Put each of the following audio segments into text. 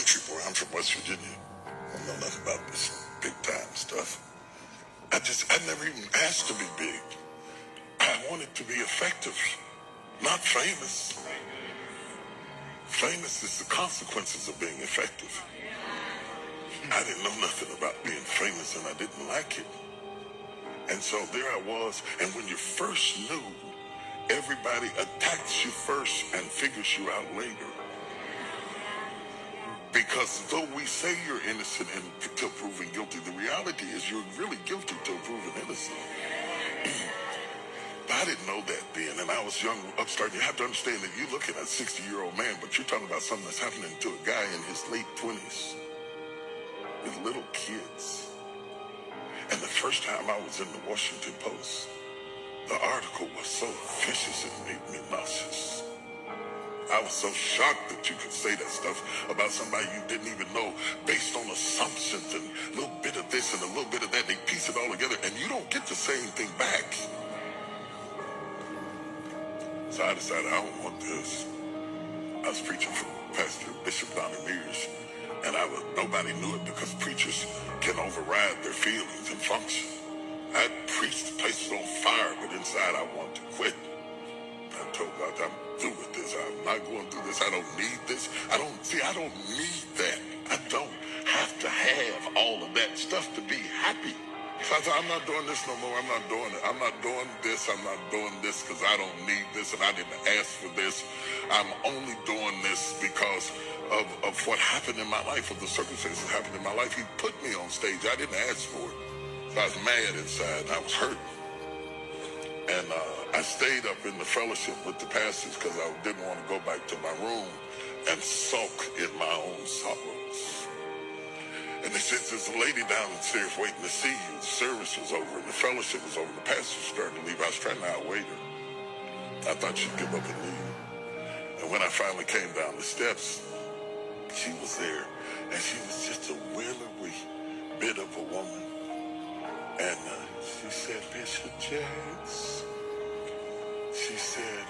country boy. I'm from West Virginia. I don't know nothing about this big time stuff. I never even asked to be big. I wanted to be effective, not famous. Famous is the consequences of being effective. I didn't know nothing about being famous, and I didn't like it. And so there I was, and when you first knew, everybody attacks you first and figures you out later. Because though we say you're innocent until proven guilty, the reality is you're really guilty till proven innocent. But I didn't know that then, and I was young, upstart. You have to understand that you're looking at a 60-year-old man, but you're talking about something that's happening to a guy in his late 20s with little kids. And the first time I was in the Washington Post, the article was so vicious it made me nauseous. I was so shocked that you could say that stuff about somebody you didn't even know based on assumptions and a little bit of this and a little bit of that. They piece it all together, and you don't get to say anything back. So I decided I don't want this. I was preaching for Pastor Bishop Mears, and nobody knew it because preachers can override their feelings and function. I preached, the place was on fire, but inside I wanted to quit. I told God, I'm through with this. I'm not going through this. I don't need this. I don't need that. I don't have to have all of that stuff to be happy. So I thought, I'm not doing this no more. I'm not doing it. I'm not doing this. I'm not doing this because I don't need this and I didn't ask for this. I'm only doing this because of what happened in my life, of the circumstances that happened in my life. He put me on stage. I didn't ask for it. So I was mad inside and I was hurt. And I stayed up in the fellowship with the pastors because I didn't want to go back to my room and sulk in my own sorrows. And they said, there's a lady downstairs waiting to see you. The service was over and the fellowship was over. The pastor was starting to leave. I was trying to outwait her. I thought she'd give up and leave. And when I finally came down the steps, she was there. And she was just a willowy bit of a woman. And she said, Bishop Jakes, she said,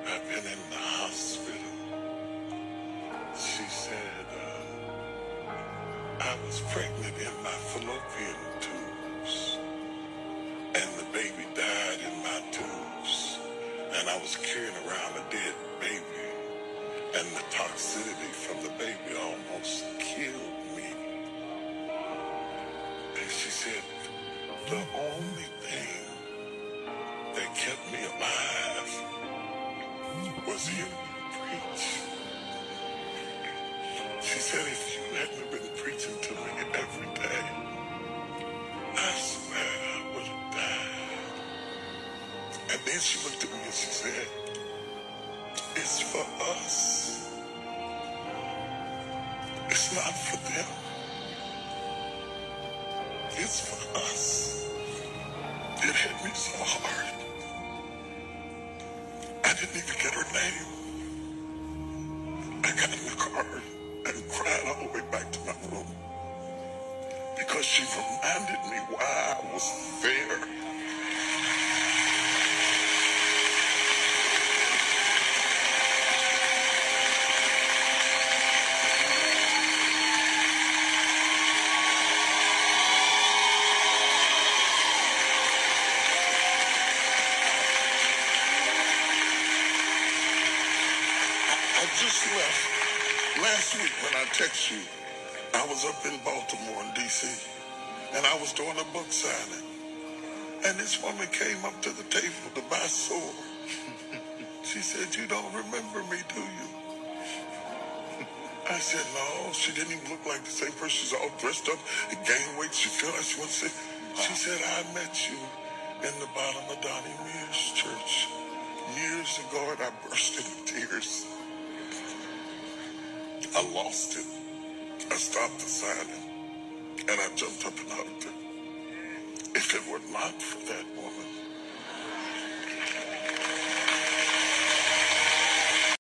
I've been in the hospital. She said, I was pregnant in my fallopian tubes, and the baby died in my tubes, and I was carrying around a dead baby, and the toxicity from the baby almost killed me. And she said, the only thing that kept me alive was hearing you preach. She said, if you hadn't been preaching to me every day, I swear I would have died. And then she looked at me and she said, it's for us. It's not for them. It's for us. It hit me so hard. I didn't even get her name. I got in the car and cried all the way back to my room because she reminded me why I was there. I just left. Last week when I texted you, I was up in Baltimore in D.C. and I was doing a book signing. And this woman came up to the table to buy sword. She said, you don't remember me, do you? I said, no. She didn't even look like the same person. She's all dressed up and gained weight. She felt like she wanted to say, she said, I met you in the bottom of Donnie Mears church years ago, and I burst into tears. I lost it. I stopped the signing, and I jumped up and hugged her. If it were not for that woman,